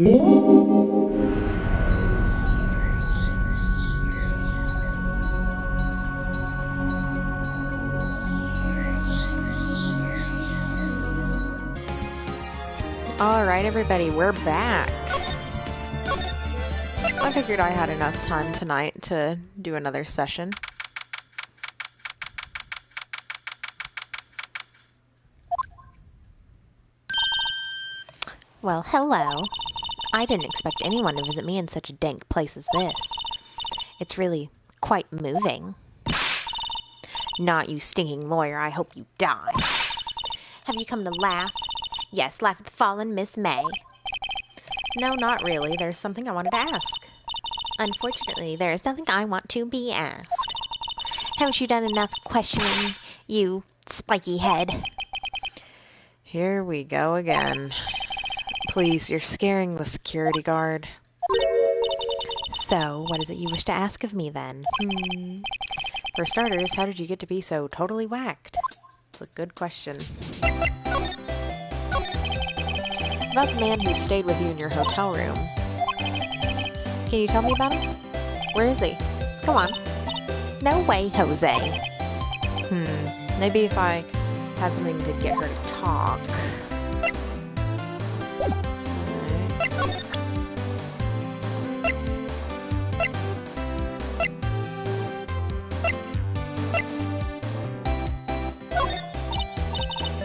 Alright everybody, we're back. I figured I had enough time tonight to do another session. Well, hello. I didn't expect anyone to visit me in such a dank place as this. It's really quite moving. Not you stinking lawyer, I hope you die. Have you come to laugh? Yes, laugh at the fallen Miss May. No, not really. There's something I wanted to ask. Unfortunately, there is nothing I want to be asked. Haven't you done enough questioning, you spiky head? Here we go again. Please, you're scaring the security guard. So, what is it you wish to ask of me, then? For starters, how did you get to be so totally whacked? It's a good question. About the man who stayed with you in your hotel room. Can you tell me about him? Where is he? Come on. No way, Jose. Maybe if I had something to get her to talk.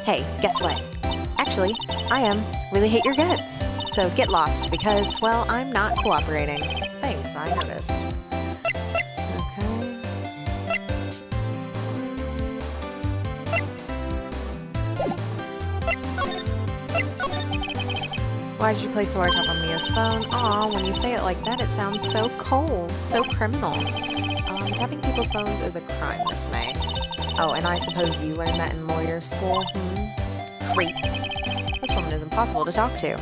Hey, guess what? Actually, I really hate your guts. So get lost because, well, I'm not cooperating. Thanks, I noticed. Okay. Why did you place the wiretap on Mia's phone? Aw, when you say it like that, it sounds so cold, so criminal. Tapping people's phones is a crime, Miss May. Oh, and I suppose you learned that in lawyer school? Creep. This woman is impossible to talk to.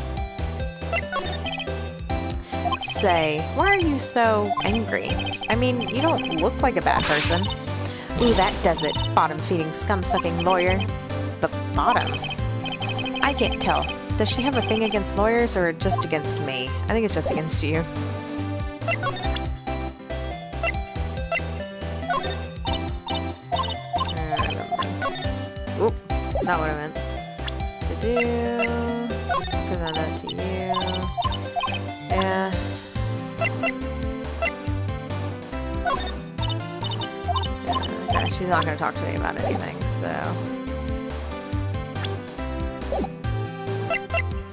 Say, why are you so angry? I mean, you don't look like a bad person. Ooh, that does it. Bottom-feeding, scum-sucking lawyer. The bottom? I can't tell. Does she have a thing against lawyers or just against me? I think it's just against you. Oop, not what I meant to do. Present that to you. Yeah. Okay, she's not going to talk to me about anything, so.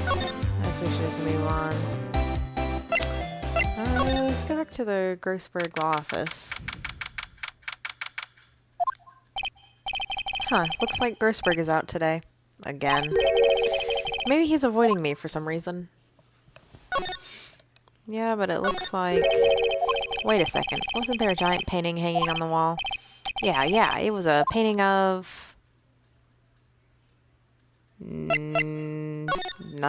I guess we should just move on. Let's go back to the Grossberg law office. Huh, looks like Grossberg is out today. Again. Maybe he's avoiding me for some reason. Yeah, but it looks like... Wait a second. Wasn't there a giant painting hanging on the wall? Yeah, it was a painting of... None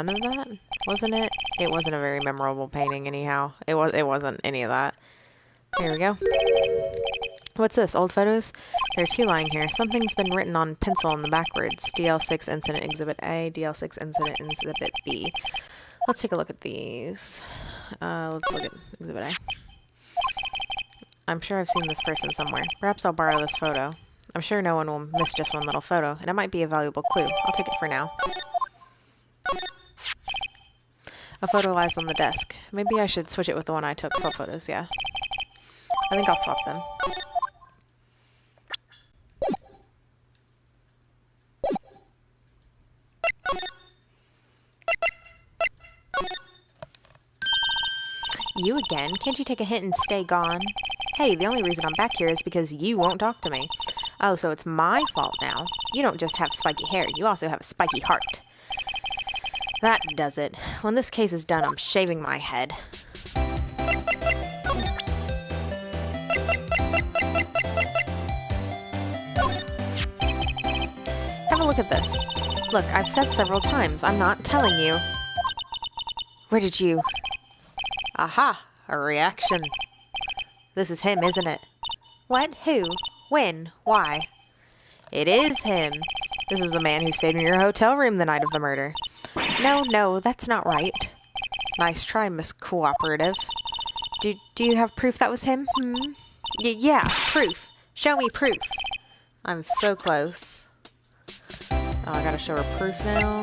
of that? Wasn't it? It wasn't a very memorable painting anyhow. It wasn't any of that. Here we go. What's this? Old photos? There are two lying here. Something's been written on pencil on the backwards. DL6 Incident Exhibit A, DL6 Incident Exhibit B. Let's take a look at these. Let's look at Exhibit A. I'm sure I've seen this person somewhere. Perhaps I'll borrow this photo. I'm sure no one will miss just one little photo, and it might be a valuable clue. I'll take it for now. A photo lies on the desk. Maybe I should switch it with the one I took. Swap photos, yeah. I think I'll swap them. You again? Can't you take a hint and stay gone? Hey, the only reason I'm back here is because you won't talk to me. Oh, so it's my fault now. You don't just have spiky hair, you also have a spiky heart. That does it. When this case is done, I'm shaving my head. Have a look at this. Look, I've said several times, I'm not telling you. Where did you... Aha! A reaction. This is him, isn't it? What? Who? When? Why? It is him. This is the man who stayed in your hotel room the night of the murder. No, that's not right. Nice try, Miss Cooperative. Do you have proof that was him? Yeah, proof. Show me proof. I'm so close. Oh, I gotta show her proof now.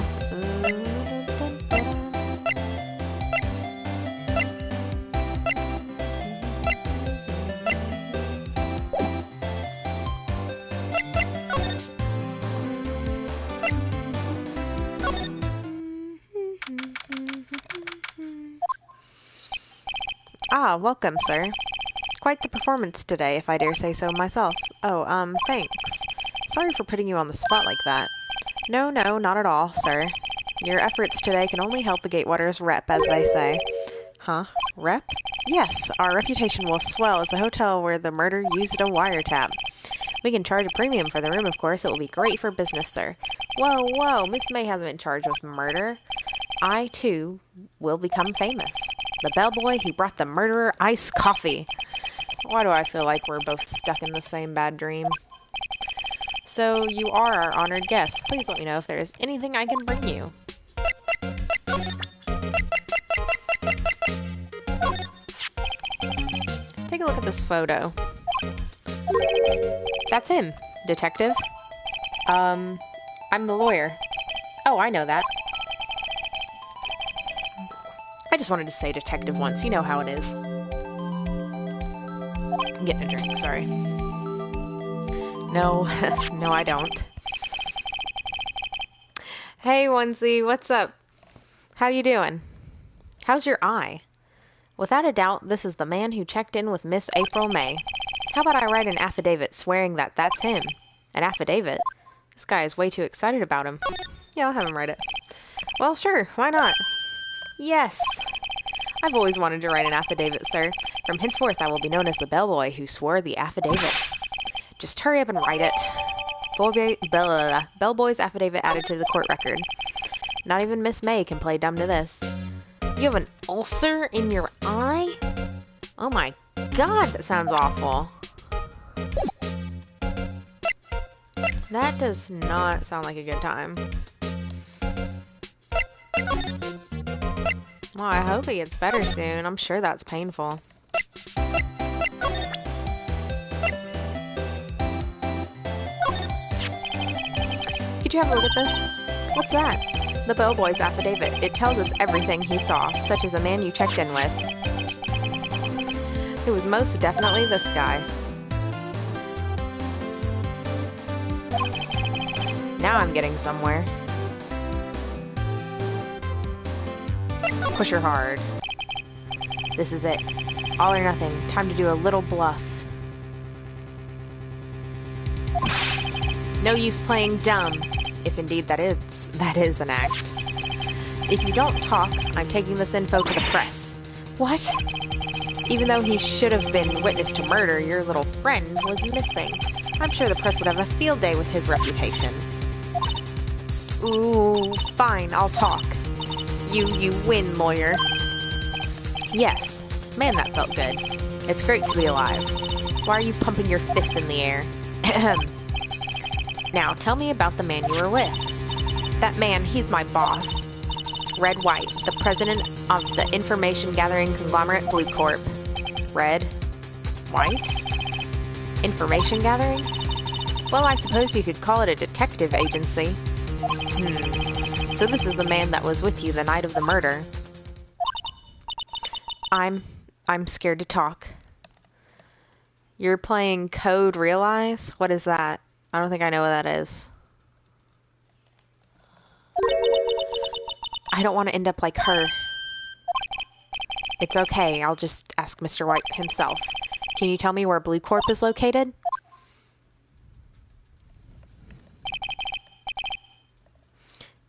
Ah, welcome, sir. Quite the performance today, if I dare say so myself. Oh, thanks. Sorry for putting you on the spot like that. No, not at all, sir. Your efforts today can only help the Gatewaters rep, as they say. Huh? Rep? Yes, our reputation will swell as a hotel where the murder used a wiretap. We can charge a premium for the room, of course. It will be great for business, sir. Whoa, Miss May hasn't been charged with murder. I, too, will become famous. The bellboy who brought the murderer iced coffee. Why do I feel like we're both stuck in the same bad dream? So, you are our honored guest. Please let me know if there is anything I can bring you. Take a look at this photo. That's him, detective. I'm the lawyer. Oh, I know that. I just wanted to say detective once. You know how it is. I'm getting a drink, sorry. No, no I don't. Hey, Onesie, what's up? How you doing? How's your eye? Without a doubt, this is the man who checked in with Miss April May. How about I write an affidavit swearing that that's him? An affidavit? This guy is way too excited about him. Yeah, I'll have him write it. Well, sure, why not? Yes. I've always wanted to write an affidavit, sir. From henceforth, I will be known as the bellboy who swore the affidavit. Just hurry up and write it. Bellboy's affidavit added to the court record. Not even Miss May can play dumb to this. You have an ulcer in your eye? Oh my god, that sounds awful. That does not sound like a good time. Well, I hope he gets better soon. I'm sure that's painful. Could you have a look at this? What's that? The bellboy's affidavit. It tells us everything he saw, such as the man you checked in with. It was most definitely this guy. Now I'm getting somewhere. Push her hard. This is it. All or nothing. Time to do a little bluff. No use playing dumb, if indeed that is an act. If you don't talk, I'm taking this info to the press. What? Even though he should have been witness to murder, your little friend was missing. I'm sure the press would have a field day with his reputation. Ooh, fine, I'll talk. You win, lawyer. Yes. Man, that felt good. It's great to be alive. Why are you pumping your fists in the air? Now, tell me about the man you were with. That man, he's my boss. Red White, the president of the information gathering conglomerate Blue Corp. Red? White? Information gathering? Well, I suppose you could call it a detective agency. So this is the man that was with you the night of the murder. I'm scared to talk. You're playing Code Realize? What is that? I don't think I know what that is. I don't want to end up like her. It's okay. I'll just ask Mr. White himself. Can you tell me where Blue Corp is located?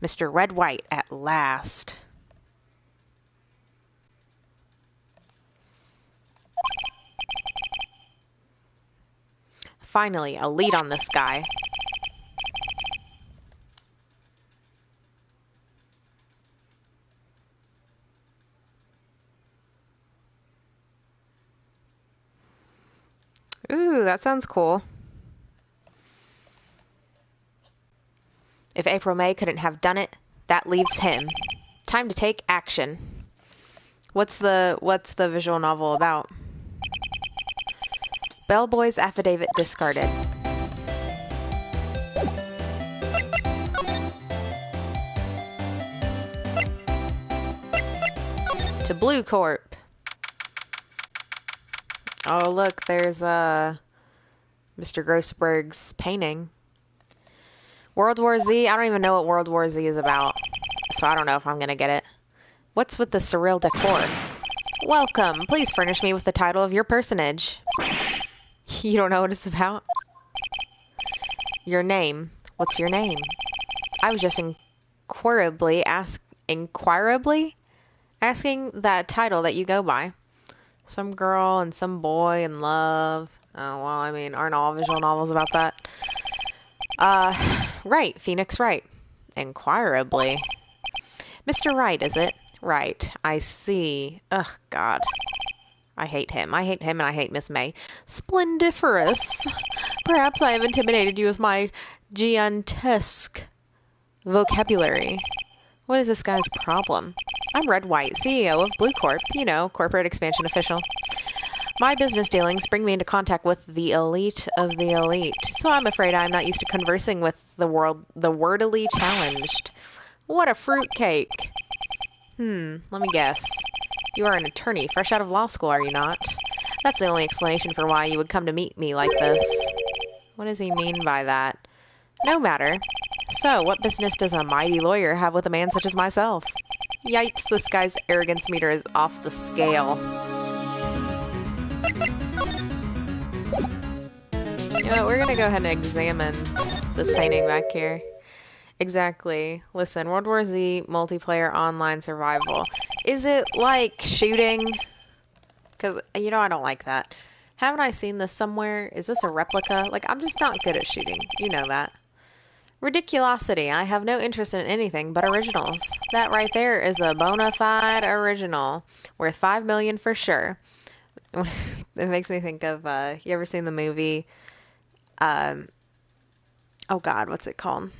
Mr. Red White, at last. Finally, a lead on this guy. Ooh, that sounds cool. If April May couldn't have done it, that leaves him. Time to take action. What's the visual novel about? Bellboy's affidavit discarded. To Blue Corp. Oh, look, there's Mr. Grossberg's painting. World War Z? I don't even know what World War Z is about, so I don't know if I'm gonna get it. What's with the surreal decor? Welcome. Please furnish me with the title of your personage. You don't know what it's about? Your name. What's your name? I was just inquirably asking that title that you go by. Some girl and some boy in love. Oh, well, I mean, aren't all visual novels about that? Wright, Phoenix Wright. Inquirably. Mr. Wright, is it? Right, I see. Ugh, God. I hate him. I hate him and I hate Miss May. Splendiferous. Perhaps I have intimidated you with my giantesque vocabulary. What is this guy's problem? I'm Red White, CEO of Blue Corp. You know, corporate expansion official. My business dealings bring me into contact with the elite of the elite, so I'm afraid I'm not used to conversing with the wordily challenged. What a fruitcake. Let me guess. You are an attorney, fresh out of law school, are you not? That's the only explanation for why you would come to meet me like this. What does he mean by that? No matter. So, what business does a mighty lawyer have with a man such as myself? Yipes, this guy's arrogance meter is off the scale. You know what, we're gonna go ahead and examine this painting back here. Exactly. Listen, World War Z multiplayer online survival. Is it like shooting? Because, you know, I don't like that. Haven't I seen this somewhere? Is this a replica? Like, I'm just not good at shooting. You know that. Ridiculosity. I have no interest in anything but originals. That right there is a bona fide original. Worth $5 million for sure. It makes me think of, you ever seen the movie, oh God, what's it called?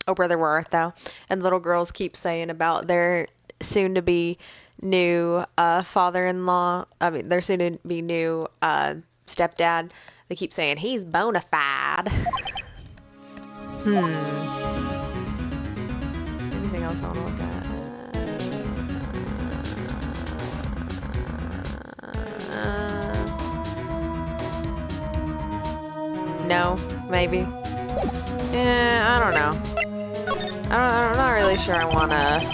Oh, Brother, Where Art Thou? And little girls keep saying about their soon-to-be new father-in-law. I mean, their soon-to-be new stepdad. They keep saying, he's bona fide. Anything else I want to look at? No, maybe. Yeah, I don't know. I'm not really sure I want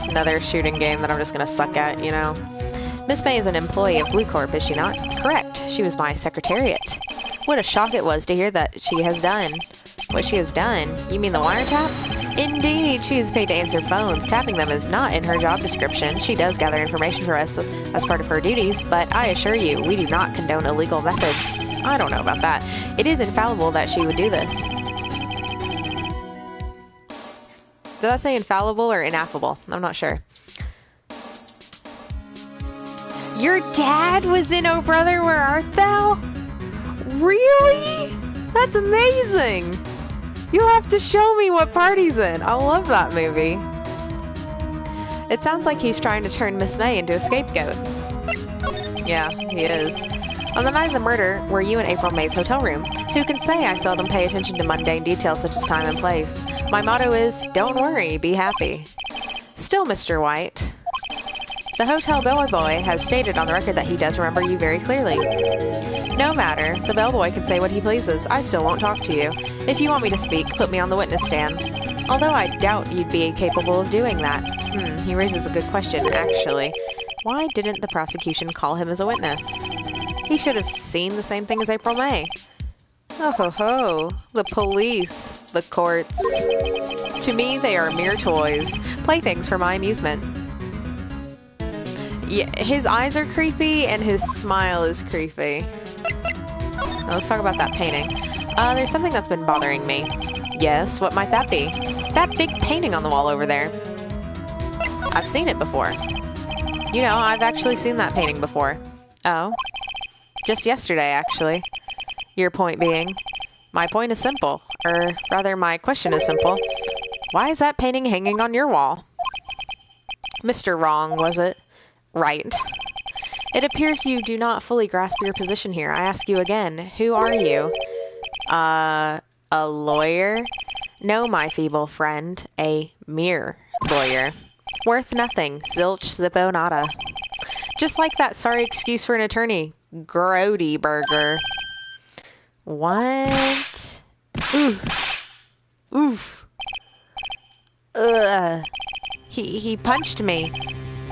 another shooting game that I'm just going to suck at, you know. Miss May is an employee of Blue Corp, is she not? Correct. She was my secretariat. What a shock it was to hear that she has done. What she has done? You mean the wiretap? Indeed, she is paid to answer phones. Tapping them is not in her job description. She does gather information for us as part of her duties, but I assure you, we do not condone illegal methods. I don't know about that. It is infallible that she would do this. Did I say infallible or ineffable? I'm not sure. Your dad was in Oh Brother, Where Art Thou? Really? That's amazing. You'll have to show me what part he's in. I love that movie. It sounds like he's trying to turn Miss May into a scapegoat. Yeah, he is. On the night of the murder, were you in April May's hotel room? Who can say I seldom pay attention to mundane details such as time and place? My motto is, don't worry, be happy. Still, Mr. White, the hotel bellboy has stated on the record that he does remember you very clearly. No matter, the bellboy can say what he pleases. I still won't talk to you. If you want me to speak, put me on the witness stand. Although I doubt you'd be capable of doing that. He raises a good question, actually. Why didn't the prosecution call him as a witness? He should have seen the same thing as April May. Oh ho ho, the police, the courts. To me, they are mere toys, playthings for my amusement. Yeah, his eyes are creepy and his smile is creepy. Now, let's talk about that painting. There's something that's been bothering me. Yes, what might that be? That big painting on the wall over there. I've seen it before. You know, I've actually seen that painting before. Oh? Just yesterday, actually. Your point being? My point is simple. Or rather, my question is simple. Why is that painting hanging on your wall? Mr. Wrong, was it? Right. It appears you do not fully grasp your position here. I ask you again, who are you? A lawyer? No, my feeble friend, a mere lawyer. Worth nothing, zilch, zippo, nada. Just like that sorry excuse for an attorney, Grody Burger. What? Oof. Oof. Ugh. He punched me.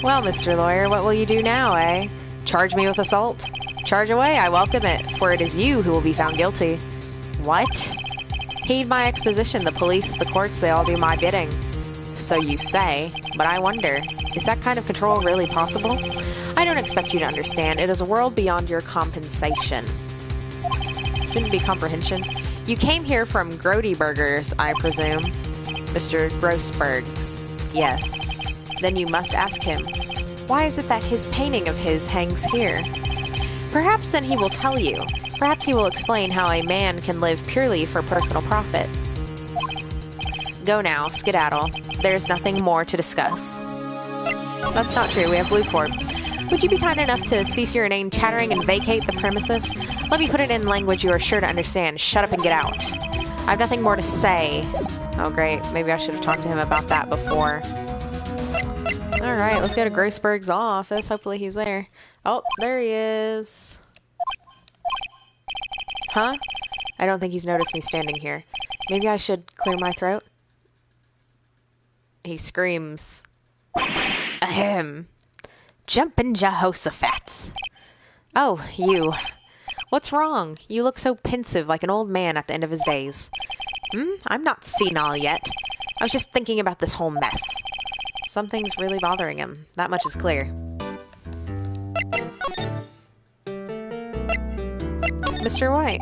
Well, Mr. Lawyer, what will you do now, eh? Charge me with assault? Charge away, I welcome it, for it is you who will be found guilty. What? Heed my exposition, the police, the courts, they all do my bidding. So you say, but I wonder, is that kind of control really possible? I don't expect you to understand. It is a world beyond your compensation. Shouldn't be comprehension. You came here from Grody Burgers, I presume. Mr. Grossberg's. Yes. Then you must ask him, why is it that his painting of his hangs here? Perhaps then he will tell you. Perhaps he will explain how a man can live purely for personal profit. Go now, skedaddle. There's nothing more to discuss. That's not true, we have Blue Corp. Would you be kind enough to cease your inane chattering and vacate the premises? Let me put it in language you are sure to understand. Shut up and get out. I have nothing more to say. Oh great, maybe I should have talked to him about that before. Alright, let's go to Grossberg's office. Hopefully he's there. Oh, there he is. Huh? I don't think he's noticed me standing here. Maybe I should clear my throat? He screams. Ahem. Jumpin' Jehoshaphat. Oh, you. What's wrong? You look so pensive, like an old man at the end of his days. I'm not senile yet. I was just thinking about this whole mess. Something's really bothering him. That much is clear. Mr. White.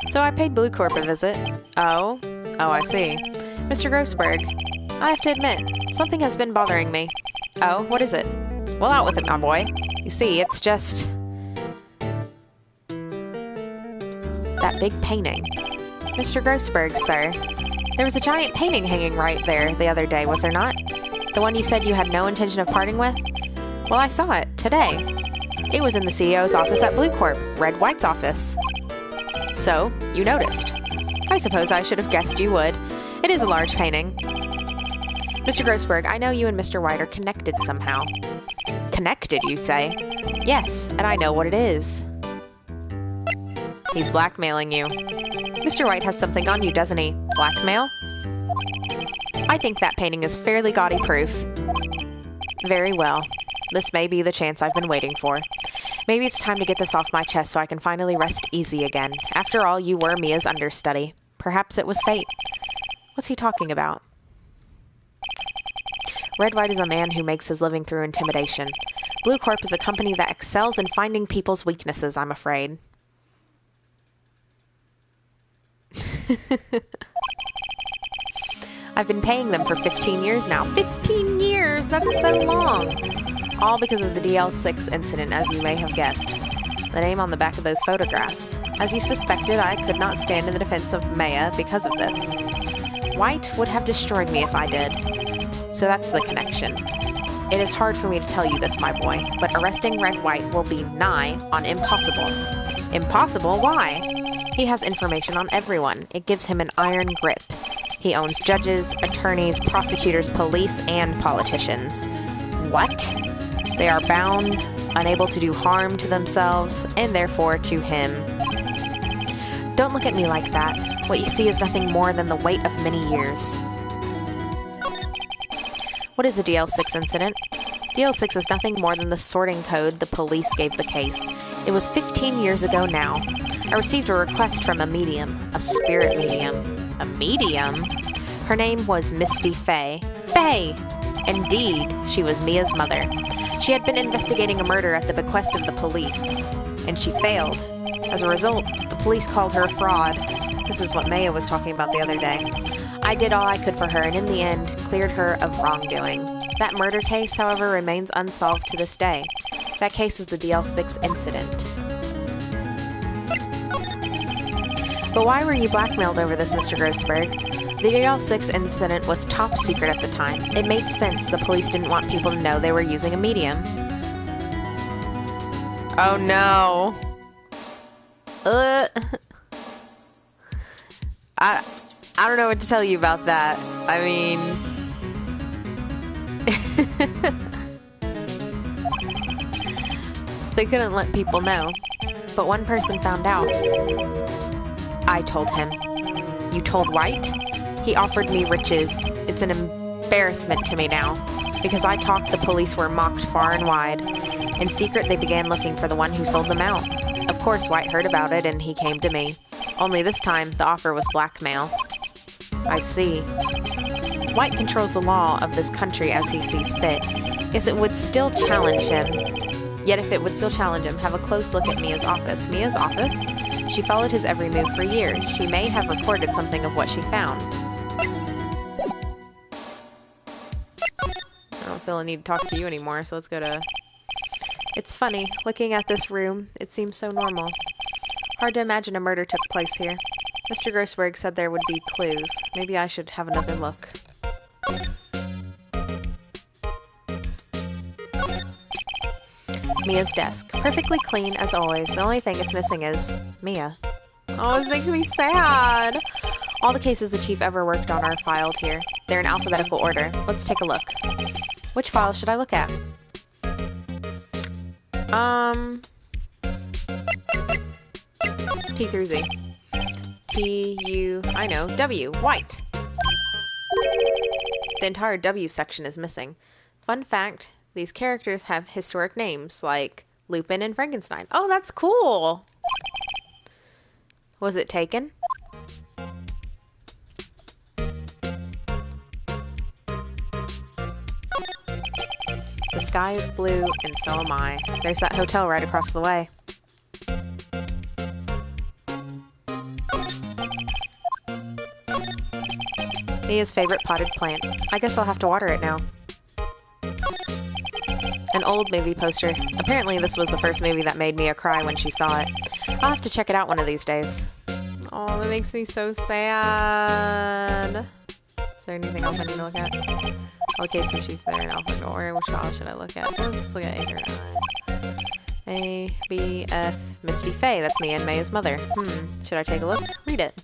So I paid Blue Corp a visit. Oh? Oh, I see. Mr. Grossberg. I have to admit, something has been bothering me. Oh, what is it? Well, out with it, my boy. You see, it's just... that big painting. Mr. Grossberg, sir. There was a giant painting hanging right there the other day, was there not? The one you said you had no intention of parting with? Well, I saw it today. It was in the CEO's office at Blue Corp, Red White's office. So, you noticed. I suppose I should have guessed you would. It is a large painting. Mr. Grossberg, I know you and Mr. White are connected somehow. Connected, you say? Yes, and I know what it is. He's blackmailing you. Mr. White has something on you, doesn't he? Blackmail? I think that painting is fairly gaudy proof. Very well. This may be the chance I've been waiting for. Maybe it's time to get this off my chest so I can finally rest easy again. After all, you were Mia's understudy. Perhaps it was fate. What's he talking about? Red White is a man who makes his living through intimidation. Blue Corp is a company that excels in finding people's weaknesses, I'm afraid. I've been paying them for 15 years now. 15 years! That's so long! All because of the DL6 incident, as you may have guessed. The name on the back of those photographs. As you suspected, I could not stand in the defense of Maya because of this. White would have destroyed me if I did. So that's the connection. It is hard for me to tell you this, my boy, but arresting Red White will be nigh on impossible. Impossible? Why? He has information on everyone. It gives him an iron grip. He owns judges, attorneys, prosecutors, police, and politicians. What? They are bound, unable to do harm to themselves, and therefore to him. Don't look at me like that. What you see is nothing more than the weight of many years. What is a DL6 incident? DL6 is nothing more than the sorting code the police gave the case. It was 15 years ago now. I received a request from a medium, a spirit medium. A medium? Her name was Misty Fay. Fay! Indeed, she was Mia's mother. She had been investigating a murder at the bequest of the police, and she failed. As a result, the police called her a fraud. This is what Maya was talking about the other day. I did all I could for her, and in the end, cleared her of wrongdoing. That murder case, however, remains unsolved to this day. That case is the DL6 incident. But why were you blackmailed over this, Mr. Grossberg? The DL6 incident was top secret at the time. It made sense. The police didn't want people to know they were using a medium. Oh no. I don't know what to tell you about that. I mean, they couldn't let people know, but one person found out. I told him. You told Wright? He offered me riches. It's an embarrassment to me now. Because I talked, the police were mocked far and wide. In secret, they began looking for the one who sold them out. Of course, Wright heard about it and he came to me. Only this time, the offer was blackmail. I see. White controls the law of this country as he sees fit. Yes, it would still challenge him. Yet if it would still challenge him, have a close look at Mia's office. Mia's office? She followed his every move for years. She may have recorded something of what she found. I don't feel a need to talk to you anymore, so let's go to... It's funny, looking at this room, it seems so normal. Hard to imagine a murder took place here. Mr. Grossberg said there would be clues. Maybe I should have another look. Mia's desk. Perfectly clean, as always. The only thing it's missing is Mia. Oh, this makes me sad. All the cases the chief ever worked on are filed here. They're in alphabetical order. Let's take a look. Which file should I look at? T through Z. T-U... I know. W. White. The entire W section is missing. Fun fact, these characters have historic names, like Lupin and Frankenstein. Oh, that's cool! Was it taken? The sky is blue, and so am I. There's that hotel right across the way. Mia's favorite potted plant. I guess I'll have to water it now. An old movie poster. Apparently this was the first movie that made Mia cry when she saw it. I'll have to check it out one of these days. Oh, that makes me so sad. Is there anything else I need to look at? All the cases she's there in alphabetical order. Which file should I look at? Oh, let's look at A through I. A, B, F, Misty Faye. That's Mia and Maya's mother. Should I take a look? Read it.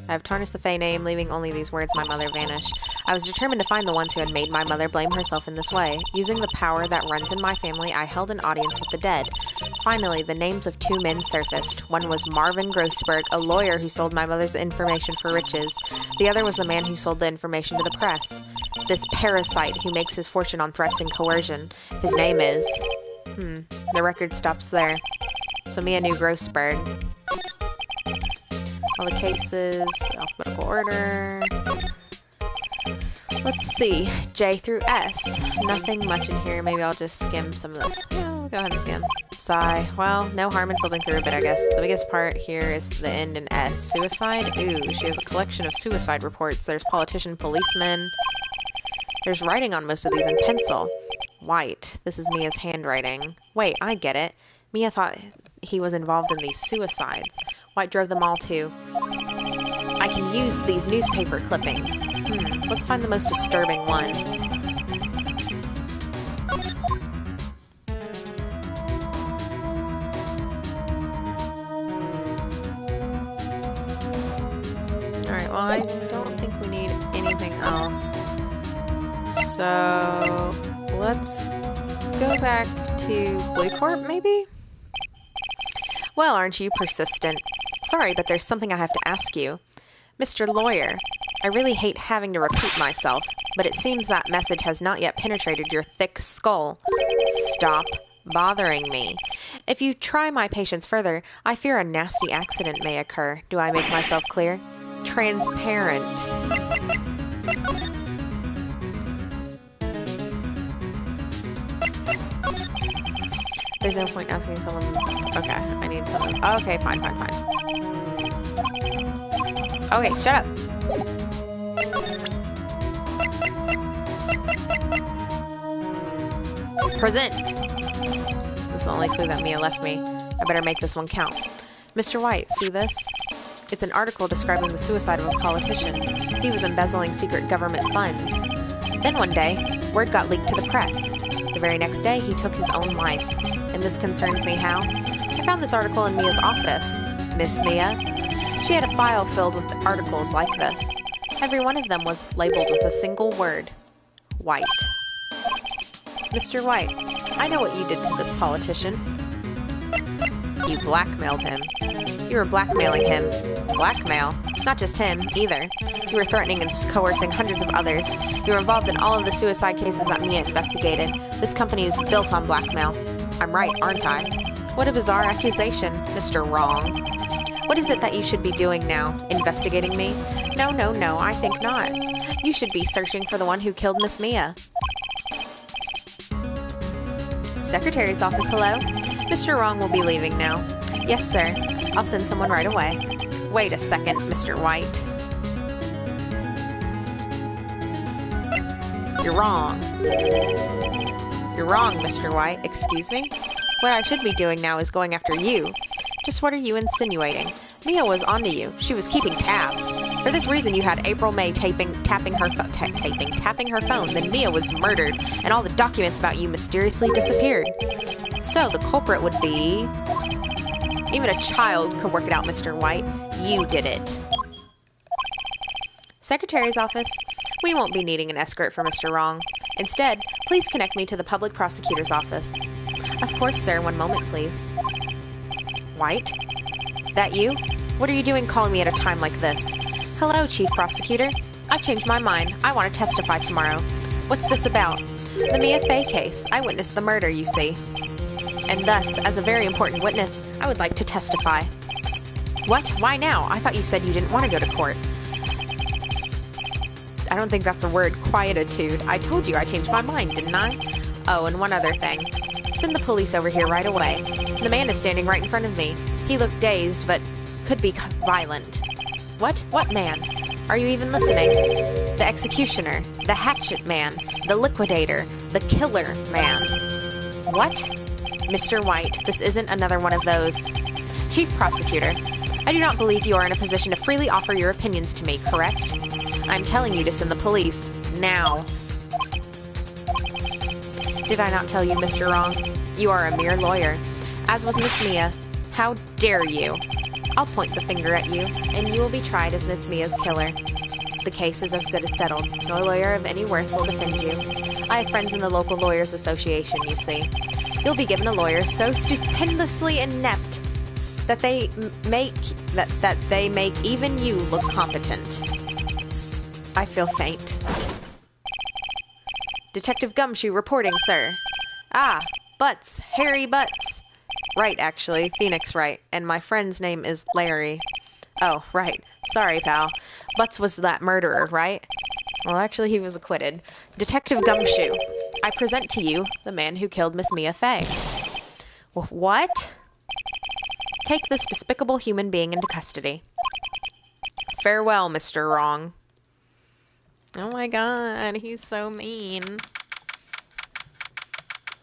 I have tarnished the Faye name, leaving only these words, my mother vanished. I was determined to find the ones who had made my mother blame herself in this way. Using the power that runs in my family, I held an audience with the dead. Finally, the names of two men surfaced. One was Marvin Grossberg, a lawyer who sold my mother's information for riches. The other was the man who sold the information to the press. This parasite who makes his fortune on threats and coercion. His name is... The record stops there. So Mia knew Grossberg. All the cases, alphabetical order. Let's see, J through S. Nothing much in here. Maybe I'll just skim some of this. Yeah, we'll go ahead and skim. Sigh. Well, no harm in flipping through, but I guess the biggest part here is the end in S. Suicide? Ooh, she has a collection of suicide reports. There's politician, policeman. There's writing on most of these in pencil. White. This is Mia's handwriting. Wait, I get it. Mia thought he was involved in these suicides. White drove them all too. I can use these newspaper clippings. Let's find the most disturbing one. Alright, well, I don't think we need anything else. So, let's go back to Blue Corp, maybe? Well, aren't you persistent? Sorry, but there's something I have to ask you. Mr. Lawyer, I really hate having to repeat myself, but it seems that message has not yet penetrated your thick skull. Stop bothering me. If you try my patience further, I fear a nasty accident may occur. Do I make myself clear? Transparent. There's no point asking someone... Okay, I need someone... Okay, fine. Okay, shut up. Present. This is the only clue that Mia left me. I better make this one count. Mr. White, see this? It's an article describing the suicide of a politician. He was embezzling secret government funds. Then one day, word got leaked to the press. The very next day, he took his own life. and this concerns me how. I found this article in Mia's office. Miss Mia. She had a file filled with articles like this. Every one of them was labeled with a single word. White. Mr. White, I know what you did to this politician. You blackmailed him. You were blackmailing him. Blackmail? Not just him, either. You were threatening and coercing hundreds of others. You were involved in all of the suicide cases that Mia investigated. This company is built on blackmail. I'm right, aren't I? What a bizarre accusation, Mr. Wrong. What is it that you should be doing now? Investigating me? No, I think not. You should be searching for the one who killed Miss Mia. Secretary's office, hello? Mr. Wrong will be leaving now. Yes, sir. I'll send someone right away. Wait a second, Mr. White. You're wrong. You're wrong, Mr. White. Excuse me? What I should be doing now is going after you. Just what are you insinuating? Mia was onto you. She was keeping tabs. For this reason, you had April May tapping her phone. Then Mia was murdered, and all the documents about you mysteriously disappeared. So the culprit would be... Even a child could work it out, Mr. White. You did it. Secretary's office. We won't be needing an escort for Mr. Wrong. Instead, please connect me to the public prosecutor's office. Of course, sir. One moment, please. White? That you? What are you doing calling me at a time like this? Hello, Chief Prosecutor. I've changed my mind. I want to testify tomorrow. What's this about? The Mia Fey case. I witnessed the murder, you see. And thus, as a very important witness, I would like to testify. What? Why now? I thought you said you didn't want to go to court. I don't think that's a word. Quietude. I told you I changed my mind, didn't I? Oh, and one other thing. Send the police over here right away. The man is standing right in front of me. He looked dazed, but could be violent. What? What man? Are you even listening? The executioner, the hatchet man, the liquidator, the killer man. What? Mr. White, this isn't another one of those. Chief Prosecutor, I do not believe you are in a position to freely offer your opinions to me, correct? I'm telling you to send the police, now. Did I not tell you, Mr. Wrong? You are a mere lawyer, as was Miss Mia. How dare you? I'll point the finger at you, and you will be tried as Miss Mia's killer. The case is as good as settled. No lawyer of any worth will defend you. I have friends in the local lawyers association, you see. You'll be given a lawyer so stupendously inept that they make even you look competent. I feel faint. Detective Gumshoe reporting, sir. Ah, Butts, Harry Butts. Right, actually, Phoenix Wright, and my friend's name is Larry. Oh, right. Sorry, pal. Butts was that murderer, right? Well, actually, he was acquitted. Detective Gumshoe, I present to you the man who killed Miss Mia Fey. What? Take this despicable human being into custody. Farewell, Mr. Wrong. Oh my god, he's so mean.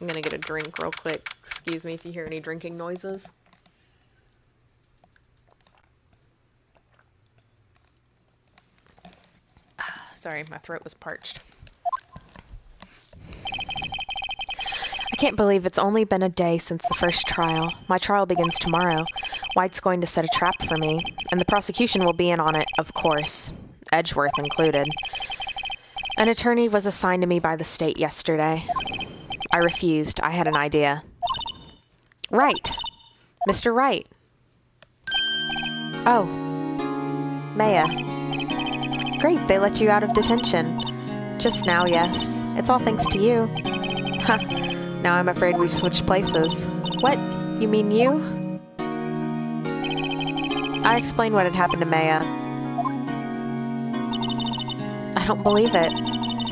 I'm gonna get a drink real quick. Excuse me if you hear any drinking noises. Sorry, my throat was parched. I can't believe it's only been a day since the first trial. My trial begins tomorrow. White's going to set a trap for me, and the prosecution will be in on it, of course. Edgeworth included. An attorney was assigned to me by the state yesterday. I refused. I had an idea. Wright. Mr. Wright. Oh. Maya. Great, they let you out of detention. Just now, yes. It's all thanks to you. Huh. Now I'm afraid we've switched places. What? You mean you? I explained what had happened to Maya. I don't believe it.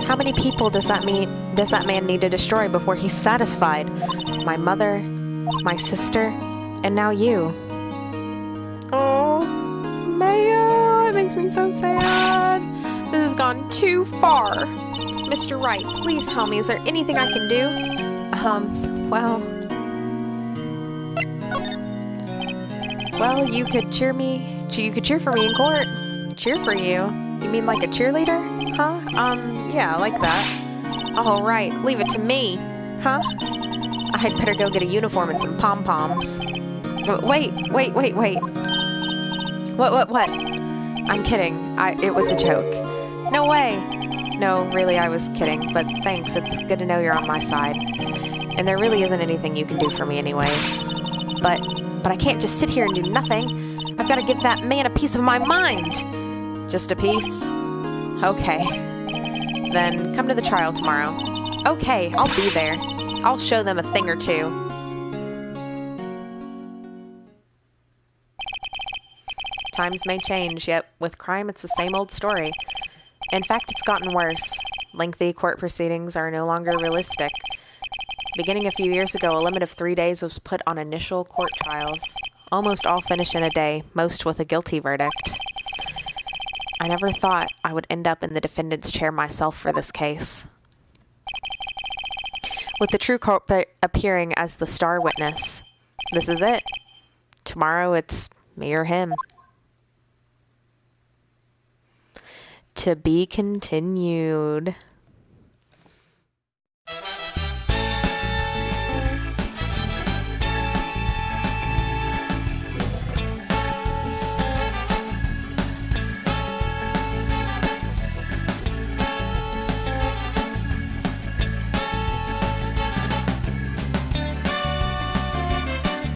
How many people does that man need to destroy before he's satisfied? My mother, my sister, and now you. Oh, Maya, it makes me so sad. This has gone too far. Mr. Wright, please tell me, is there anything I can do? Well, you could cheer for me in court. Cheer for you? You mean like a cheerleader? Huh? Yeah, I like that. Oh, right. Leave it to me. Huh? I'd better go get a uniform and some pom-poms. Wait. What? I'm kidding. It was a joke. No way. No, really, I was kidding, but thanks. It's good to know you're on my side. And there really isn't anything you can do for me anyways. But I can't just sit here and do nothing. I've got to give that man a piece of my mind. Just a piece? Okay. Then come to the trial tomorrow. Okay, I'll be there. I'll show them a thing or two. Times may change, yet with crime it's the same old story. In fact, it's gotten worse. Lengthy court proceedings are no longer realistic. Beginning a few years ago, a limit of 3 days was put on initial court trials. Almost all finish in a day, most with a guilty verdict. I never thought I would end up in the defendant's chair myself for this case. With the true culprit appearing as the star witness. This is it. Tomorrow it's me or him. To be continued.